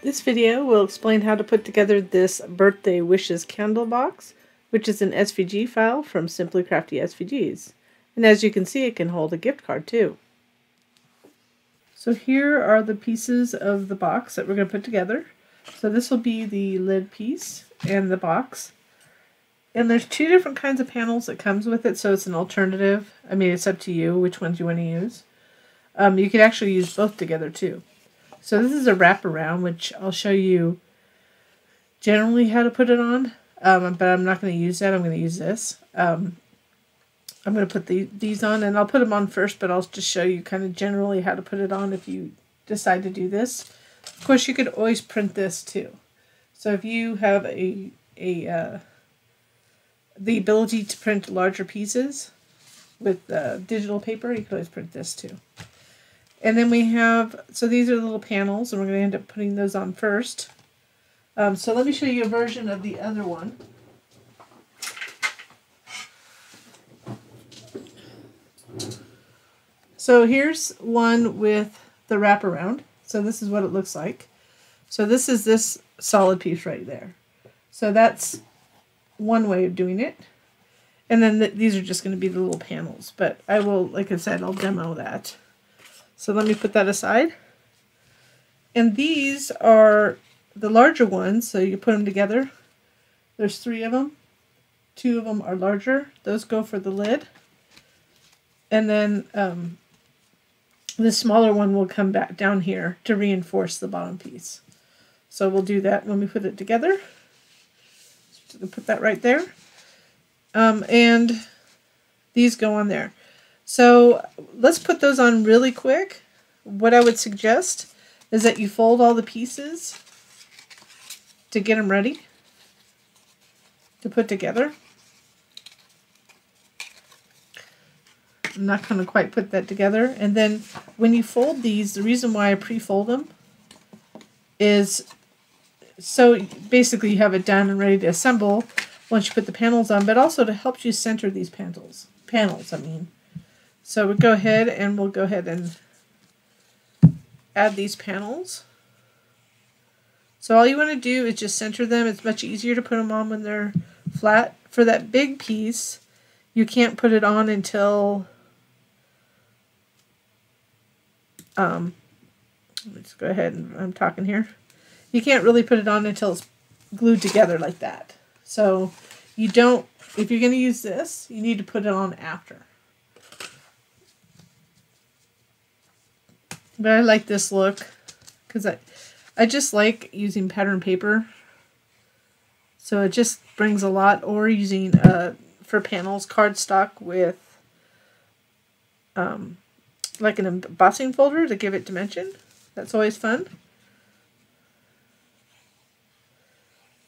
This video will explain how to put together this birthday wishes candle box, which is an SVG file from Simply Crafty SVGs. And as you can see, it can hold a gift card too. So here are the pieces of the box that we're going to put together. So this will be the lid piece and the box. And there's two different kinds of panels that comes with it, so it's an alternative. I mean, it's up to you which ones you want to use. You could actually use both together too. So this is a wraparound, which I'll show you generally how to put it on, but I'm not going to use that. I'm going to use this. I'm going to put these on, and I'll put them on first, but I'll just show you kind of generally how to put it on if you decide to do this. Of course, you could always print this too. So if you have the ability to print larger pieces with digital paper, you can always print this too. And then we have, so these are the little panels, and we're going to end up putting those on first. So let me show you a version of the other one. So here's one with the wraparound. So this is what it looks like. So this is this solid piece right there. So that's one way of doing it. And then these are just going to be the little panels. But I will, like I said, I'll demo that. So let me put that aside. And these are the larger ones, so you put them together. There's 3 of them. 2 of them are larger. Those go for the lid. And then the smaller one will come back down here to reinforce the bottom piece. So we'll do that when we put it together. So we'll put that right there. And these go on there. So let's put those on really quick. What I would suggest is that you fold all the pieces to get them ready to put together. I'm not going to quite put that together. And then when you fold these, the reason why I pre-fold them is so basically you have it done and ready to assemble once you put the panels on, but also to help you center these panels. So we'll go ahead and add these panels. So all you want to do is just center them. It's much easier to put them on when they're flat. For that big piece, you can't put it on until let's go ahead and I'm talking here. You can't really put it on until it's glued together like that. So you don't, if you're going to use this, you need to put it on after. But I like this look because I just like using pattern paper. So it just brings a lot, or using for panels cardstock with like an embossing folder to give it dimension. That's always fun.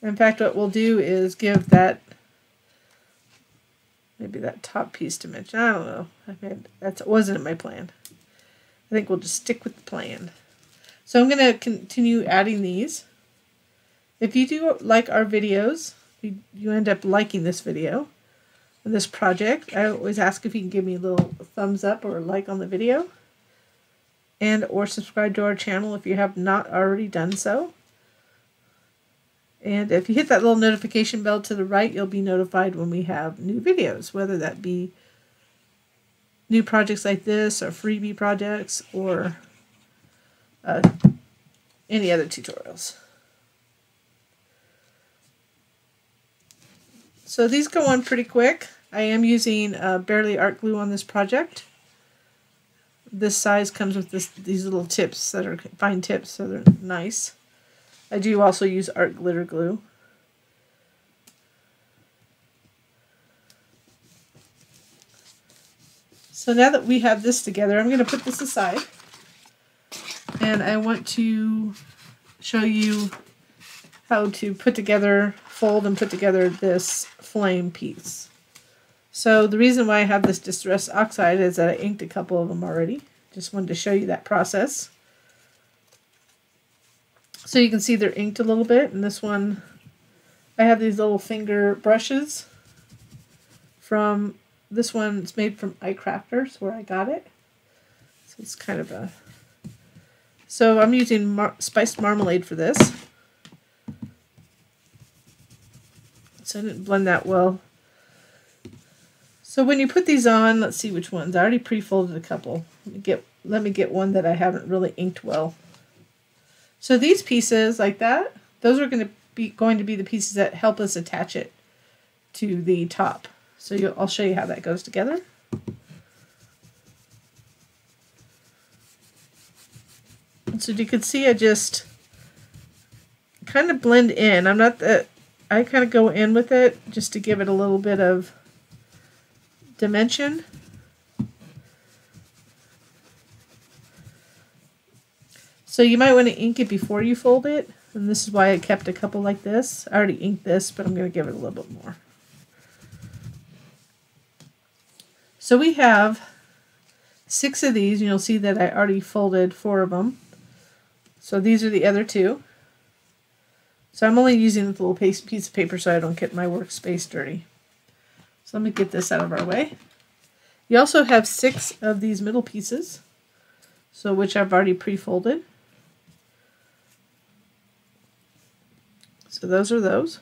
In fact, what we'll do is give that, maybe that top piece dimension. I don't know. That wasn't in my plan. I think we'll just stick with the plan. So I'm going to continue adding these. If you do like our videos, you end up liking this video and this project, I always ask if you can give me a little thumbs up or a like on the video, and or subscribe to our channel if you have not already done so. And if you hit that little notification bell to the right, you'll be notified when we have new videos, whether that be new projects like this or freebie projects or any other tutorials. So these go on pretty quick. I am using Barely Art Glue on this project. This size comes with these little tips that are fine tips, so they're nice. I do also use art glitter glue. So now that we have this together, I'm going to put this aside. And I want to show you how to put together, fold and put together this flame piece. So the reason why I have this distress oxide is that I inked a couple of them already. Just wanted to show you that process. So you can see they're inked a little bit, and this one, I have these little finger brushes from, this one's made from iCrafters, where I got it. So it's kind of a So I'm using spiced marmalade for this. So I didn't blend that well. So when you put these on, let's see which ones. I already pre-folded a couple. Let me get one that I haven't really inked well. So these pieces like that, those are going to be the pieces that help us attach it to the top. So I'll show you how that goes together. So you can see I just kind of blend in. I kind of go in with it just to give it a little bit of dimension. So you might want to ink it before you fold it, and this is why I kept a couple like this. I already inked this, but I'm going to give it a little bit more. So we have 6 of these, and you'll see that I already folded 4 of them. So these are the other 2. So I'm only using this little piece of paper so I don't get my workspace dirty. So let me get this out of our way. You also have 6 of these middle pieces, so which I've already pre-folded. So those are those.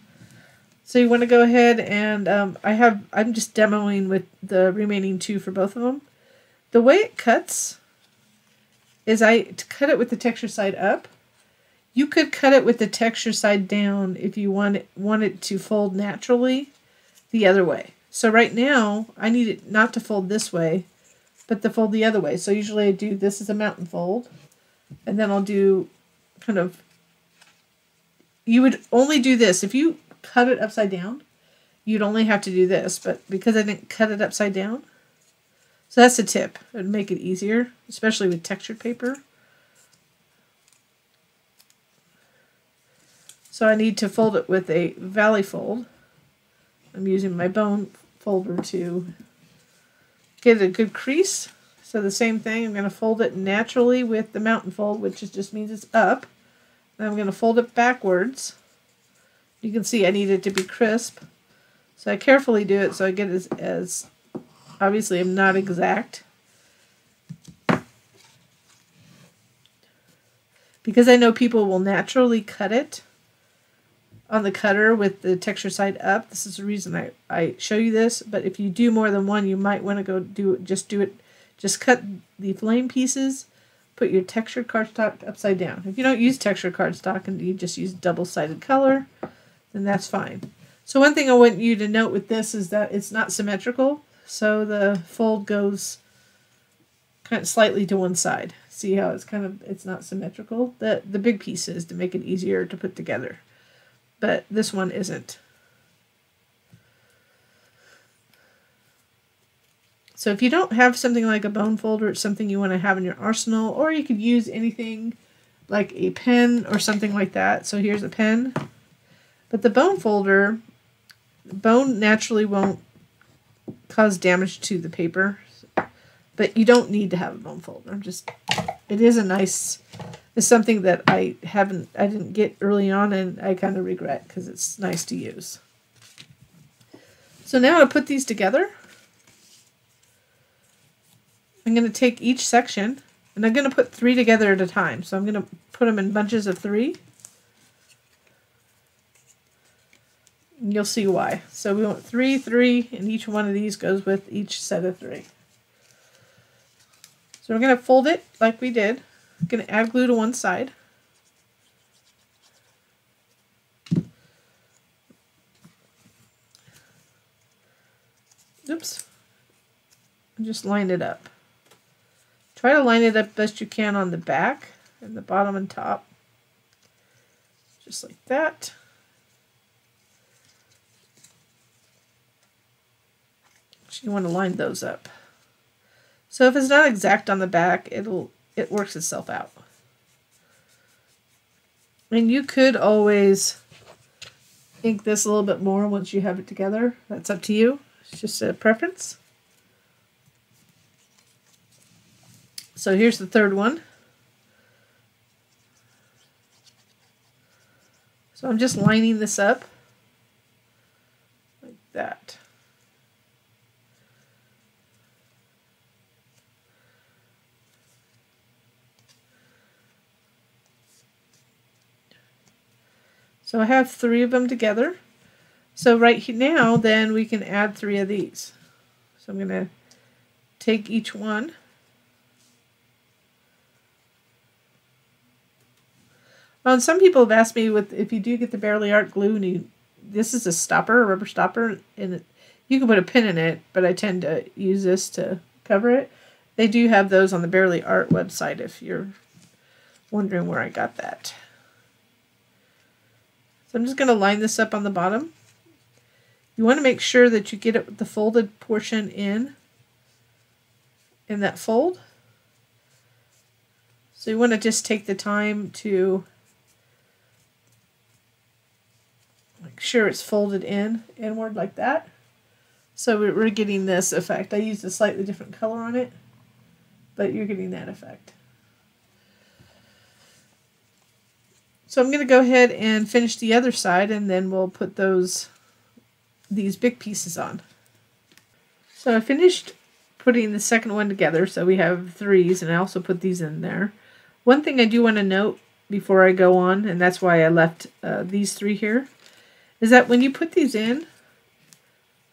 So you want to go ahead and I'm just demoing with the remaining 2 for both of them. The way it cuts is to cut it with the texture side up. You could cut it with the texture side down if you want it to fold naturally the other way. So right now, I need it not to fold this way, but to fold the other way. So usually I do this as a mountain fold, and then I'll do kind of, you would only do this. If you cut it upside down, you'd only have to do this, but because I didn't cut it upside down, so that's a tip. It would make it easier, especially with textured paper. So I need to fold it with a valley fold. I'm using my bone folder to get a good crease. So the same thing, I'm going to fold it naturally with the mountain fold, which just means it's up. And I'm going to fold it backwards. You can see I need it to be crisp. So I carefully do it so I get as obviously I'm not exact. Because I know people will naturally cut it on the cutter with the texture side up. This is the reason I show you this, but if you do more than one, you might want to go just cut the flame pieces, put your textured cardstock upside down. If you don't use textured cardstock and you just use double-sided color, then that's fine. So one thing I want you to note with this is that it's not symmetrical, so the fold goes kind of slightly to one side. See how it's not symmetrical? The big piece is to make it easier to put together. But this one isn't. So if you don't have something like a bone folder, it's something you want to have in your arsenal, or you could use anything like a pen or something like that. So here's a pen. But the bone folder, bone naturally won't cause damage to the paper, but you don't need to have a bone folder. It is it's something that I didn't get early on, and I kind of regret because it's nice to use. So now to put these together, I'm going to take each section, and I'm going to put 3 together at a time. So I'm going to put them in bunches of 3. And you'll see why. So we want 3, 3, and each one of these goes with each set of 3. So we're going to fold it like we did. I'm going to add glue to one side. Oops. And just line it up. Try to line it up best you can on the back and the bottom and top. Just like that. So you want to line those up. So if it's not exact on the back, it works itself out. And you could always ink this a little bit more once you have it together. That's up to you. It's just a preference. So here's the third one. So I'm just lining this up like that. So I have 3 of them together. So right now, then we can add 3 of these. So I'm going to take each one. Well, and some people have asked me if you do get the Barely Art glue, and this is a stopper, a rubber stopper, and you can put a pin in it, but I tend to use this to cover it. They do have those on the Barely Art website if you're wondering where I got that. So I'm just going to line this up on the bottom. You want to make sure that you get the folded portion in that fold. So you want to just take the time to make sure it's folded inward like that. So we're getting this effect. I used a slightly different color on it, but you're getting that effect. So I'm going to go ahead and finish the other side, and then we'll put these big pieces on. So I finished putting the second one together, so we have 3s, and I also put these in there. One thing I do want to note before I go on, and that's why I left these 3 here, is that when you put these in,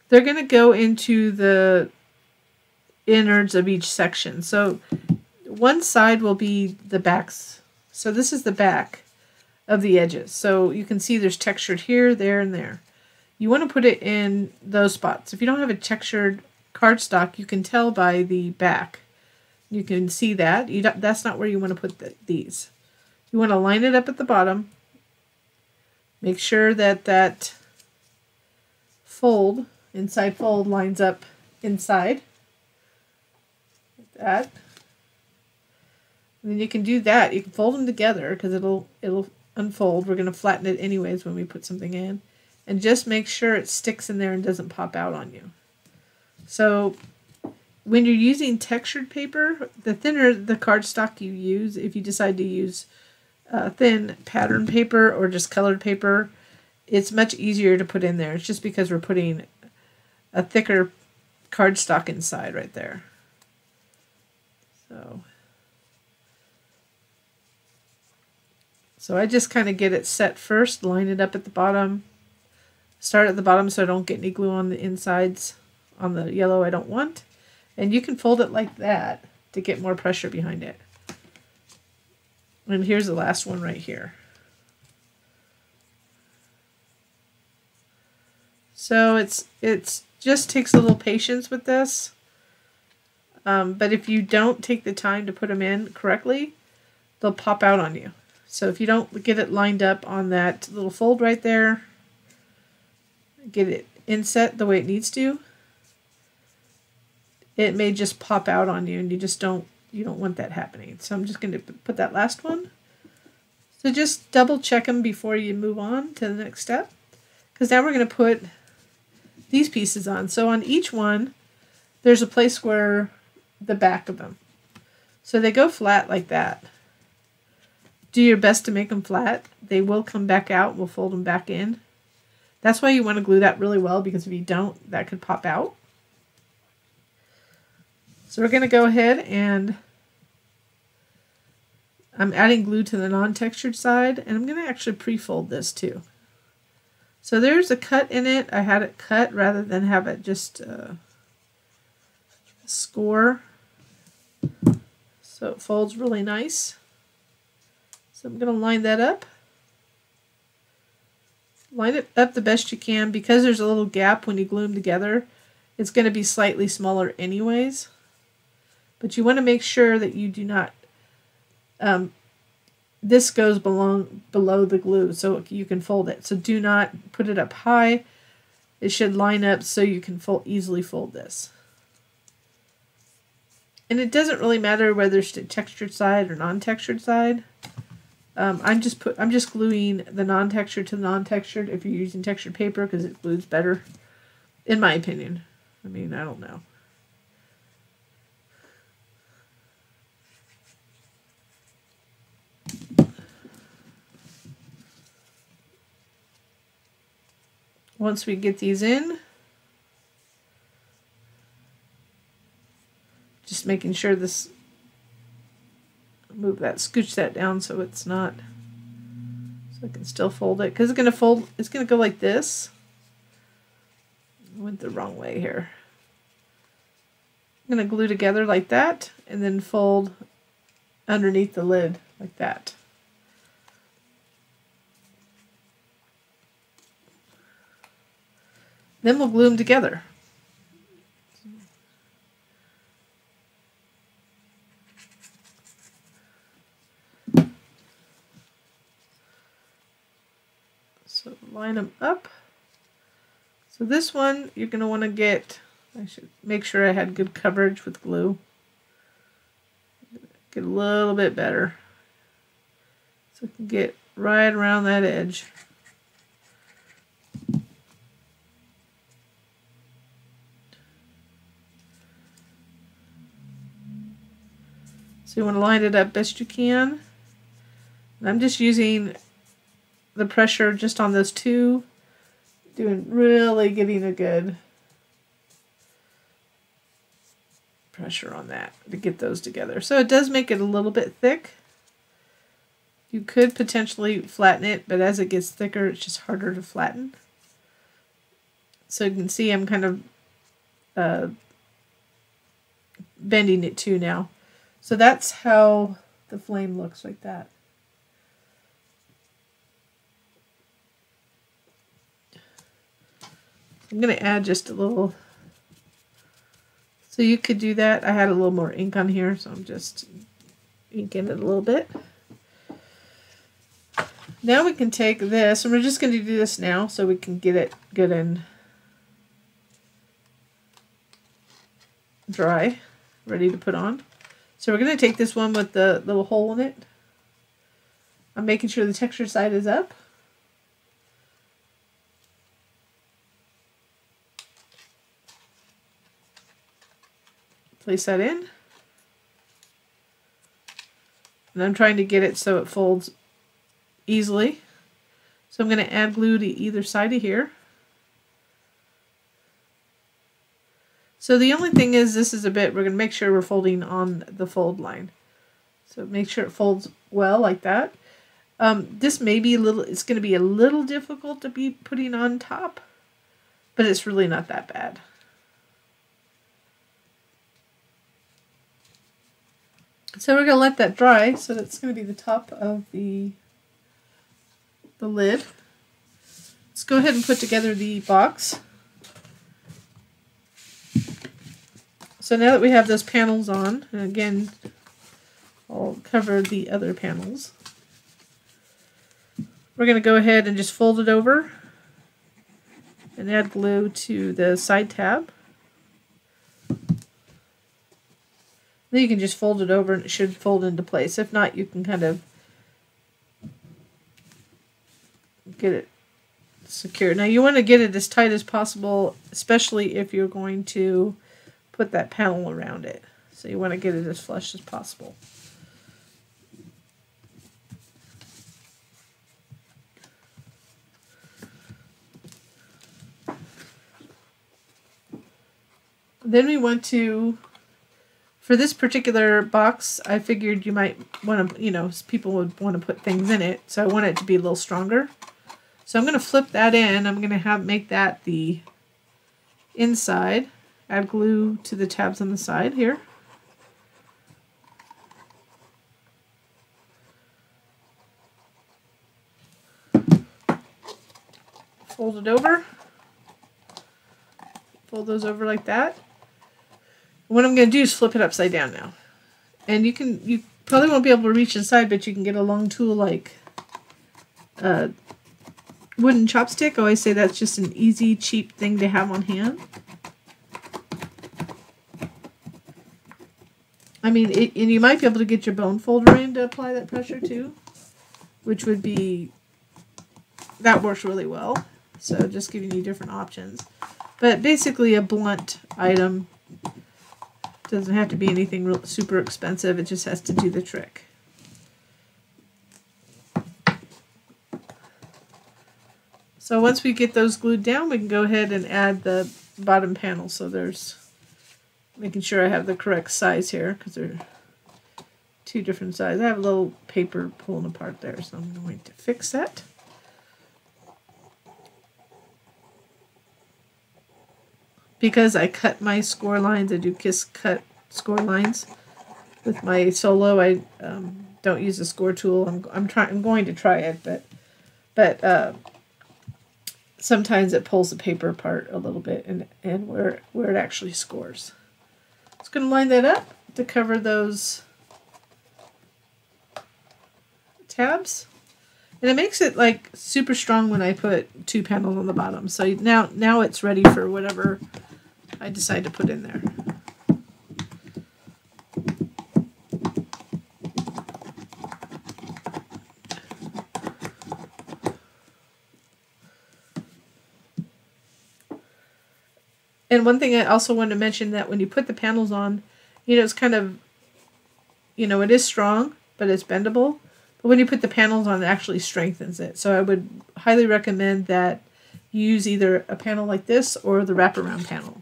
they're going to go into the innards of each section. So one side will be the backs. So this is the back of the edges. So you can see there's textured here, there, and there. You want to put it in those spots. If you don't have a textured cardstock, you can tell by the back. You can see that. That's not where you want to put these. You want to line it up at the bottom. Make sure that that fold, inside fold, lines up inside. Like that. And then you can do that. You can fold them together because it'll unfold. We're going to flatten it anyways when we put something in. And just make sure it sticks in there and doesn't pop out on you. So when you're using textured paper, the thinner the cardstock you use, if you decide to use thin pattern paper or just colored paper, it's much easier to put in there. It's just because we're putting a thicker cardstock inside right there. So I just kind of get it set first, line it up at the bottom, start at the bottom so I don't get any glue on the insides on the yellow I don't want. And you can fold it like that to get more pressure behind it. And here's the last one right here. So it's just takes a little patience with this. But if you don't take the time to put them in correctly, they'll pop out on you. So if you don't get it lined up on that little fold right there, get it inset the way it needs to, it may just pop out on you, and you don't want that happening. So I'm just going to put that last one. So just double check them before you move on to the next step, because now we're going to put these pieces on. So on each one, there's a place where the back of them. So they go flat like that. Do your best to make them flat. They will come back out. We'll fold them back in. That's why you want to glue that really well, because if you don't, that could pop out. So we're going to go ahead and I'm adding glue to the non-textured side, and I'm going to actually pre-fold this too. So there's a cut in it. I had it cut rather than have it just score. So it folds really nice. So I'm going to line that up. Line it up the best you can. Because there's a little gap when you glue them together, it's going to be slightly smaller anyways. But you want to make sure that you do not, this goes below the glue so you can fold it. So do not put it up high. It should line up so you can easily fold this. And it doesn't really matter whether it's textured side or non-textured side. I'm just gluing the non-textured to the non-textured if you're using textured paper, because it glues better, in my opinion. I mean, I don't know. Once we get these in, just making sure this, move that, scooch that down so it's not, So I can still fold it because it's gonna go like this. I went the wrong way here. I'm gonna glue together like that and then fold underneath the lid like that. Then we'll glue them together. So line them up. So this one you're going to want to get, I should make sure I had good coverage with glue. Get a little bit better. So I can get right around that edge. So you want to line it up best you can. And I'm just using the pressure just on those two, really getting a good pressure on that to get those together. So it does make it a little bit thick. You could potentially flatten it, but as it gets thicker, it's just harder to flatten. So you can see I'm kind of bending it too now. So that's how the flame looks, like that. I'm going to add just a little. So you could do that. I had a little more ink on here, so I'm just inking it a little bit. Now we can take this, and we're just going to do this now so we can get it good and dry, ready to put on. So we're going to take this one with the little hole in it. I'm making sure the texture side is up. Place that in. And I'm trying to get it so it folds easily. So I'm going to add glue to either side of here. So the only thing is, this is a bit, we're going to make sure we're folding on the fold line. So make sure it folds well like that. This may be a little, it's going to be a little difficult to be putting on top, but it's really not that bad. So we're going to let that dry. So that's going to be the top of the lid. Let's go ahead and put together the box. So now that we have those panels on, and again, I'll cover the other panels, we're going to go ahead and just fold it over and add glue to the side tab. Then you can just fold it over and it should fold into place. If not, you can kind of get it secure. Now you want to get it as tight as possible, especially if you're going to put that panel around it. So you want to get it as flush as possible. Then we want to, for this particular box, I figured you might want to, you know, people would want to put things in it. So I want it to be a little stronger. So I'm going to flip that in. I'm going to make that the inside. Add glue to the tabs on the side here. Fold it over. Fold those over like that. What I'm going to do is flip it upside down now. And you probably won't be able to reach inside, but you can get a long tool like a wooden chopstick. I always say that's just an easy, cheap thing to have on hand. I mean, and you might be able to get your bone folder in to apply that pressure too, which would be, that works really well. So just giving you different options. But basically a blunt item, doesn't have to be anything real super expensive, it just has to do the trick. So once we get those glued down, we can go ahead and add the bottom panel. So there's, making sure I have the correct size here because they're two different sides. I have a little paper pulling apart there, so I'm going to fix that. Because I cut my score lines, I do cut score lines with my solo. I don't use a score tool. I'm going to try it, but sometimes it pulls the paper apart a little bit and where it actually scores. Just going to line that up to cover those tabs. And it makes it like super strong when I put 2 panels on the bottom. So now it's ready for whatever I decide to put in there. And one thing I also wanted to mention, that when you put the panels on, it's kind of, it is strong, but it's bendable. But when you put the panels on, it actually strengthens it. So I would highly recommend that you use either a panel like this or the wraparound panel.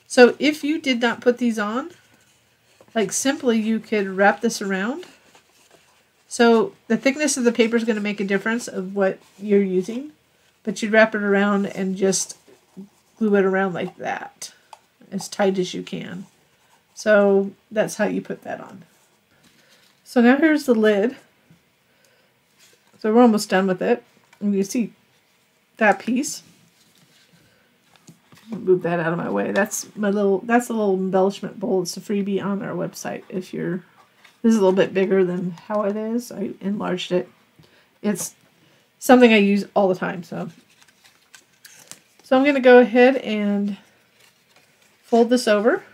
So if you did not put these on, like simply you could wrap this around. So the thickness of the paper is going to make a difference of what you're using. But you'd wrap it around and just glue it around like that, as tight as you can. So that's how you put that on. So now here's the lid. So we're almost done with it. And you see that piece. I'll move that out of my way. That's a little embellishment bowl. It's a freebie on our website. This is a little bit bigger than how it is. I enlarged it. It's something I use all the time. So I'm going to go ahead and fold this over.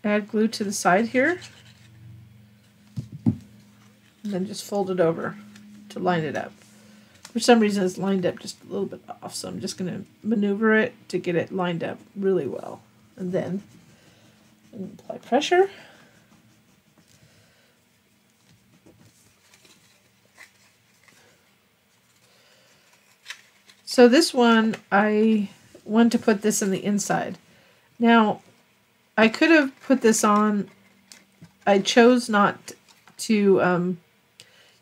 Add glue to the side here. And then just fold it over to line it up. For some reason it's lined up just a little bit off, so I'm just going to maneuver it to get it lined up really well. And then apply pressure. So this one, I want to put this in the inside. Now, I could have put this on, I chose not to,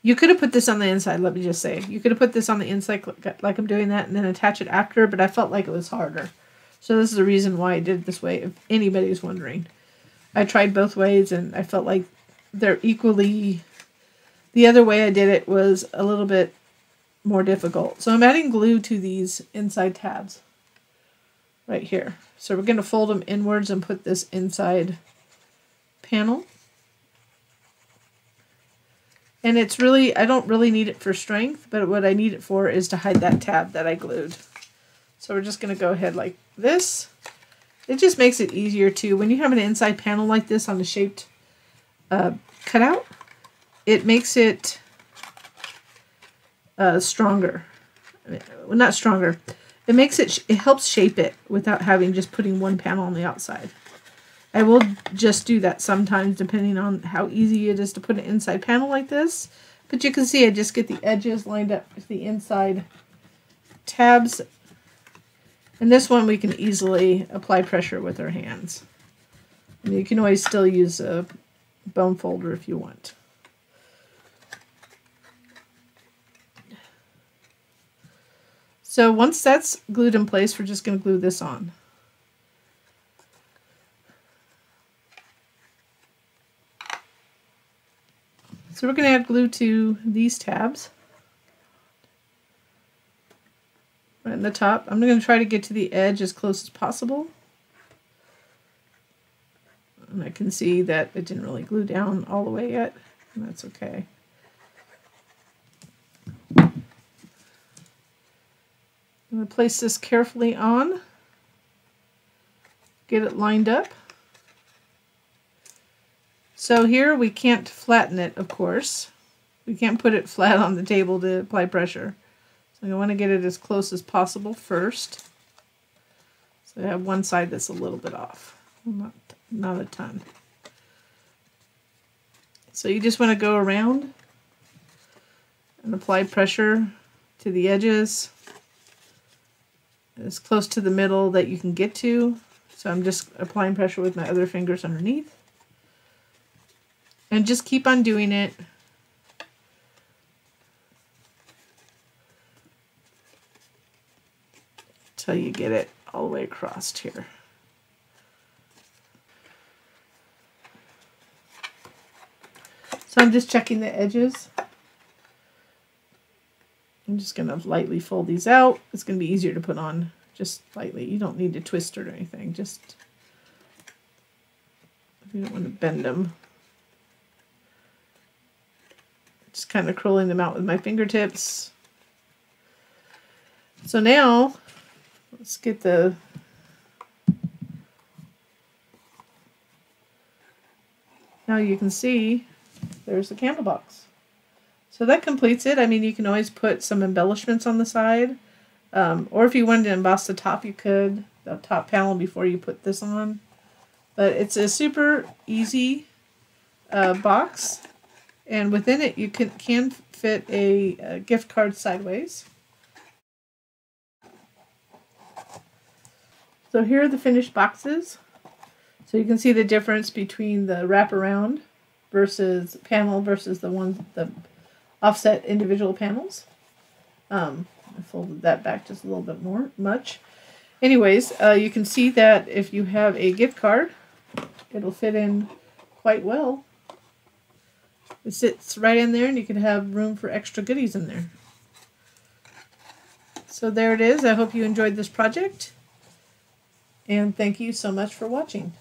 you could have put this on the inside, let me just say. You could have put this on the inside like I'm doing that and then attach it after, but I felt like it was harder. So this is the reason why I did it this way, if anybody's wondering. I tried both ways and I felt like they're equally, the other way I did it was a little bit more difficult. So I'm adding glue to these inside tabs right here. So we're going to fold them inwards and put this inside panel. And it's really, I don't really need it for strength, but what I need it for is to hide that tab that I glued. So we're just going to go ahead like this. It just makes it easier too. When you have an inside panel like this on the shaped cutout, it makes it stronger. Well, not stronger. It makes it, it helps shape it without having just putting one panel on the outside. I will just do that sometimes depending on how easy it is to put an inside panel like this. But you can see I just get the edges lined up with the inside tabs. And this one we can easily apply pressure with our hands. And you can always still use a bone folder if you want. So once that's glued in place, we're just going to glue this on. So we're going to add glue to these tabs. Right in the top. I'm going to try to get to the edge as close as possible. And I can see that it didn't really glue down all the way yet. And that's okay. I'm going to place this carefully on. Get it lined up. So here we can't flatten it, of course. We can't put it flat on the table to apply pressure. So I want to get it as close as possible first. So I have one side that's a little bit off. Not a ton. So you just want to go around and apply pressure to the edges as close to the middle that you can get to. So I'm just applying pressure with my other fingers underneath. And just keep on doing it. Till you get it all the way across here. So I'm just checking the edges. I'm just going to lightly fold these out. It's going to be easier to put on just lightly. You don't need to twist it or anything. Just, you don't want to bend them. Just kind of curling them out with my fingertips. So now, let's get the now you can see there's the candle box. So that completes it. I mean, you can always put some embellishments on the side. Or if you wanted to emboss the top, you could. The top panel before you put this on. But it's a super easy box. And within it, you can fit a gift card sideways. So here are the finished boxes. So you can see the difference between the wraparound versus panel versus the offset individual panels. I folded that back just a little bit much. Anyways, you can see that if you have a gift card, it'll fit in quite well. It sits right in there, and you can have room for extra goodies in there. So there it is. I hope you enjoyed this project, and thank you so much for watching.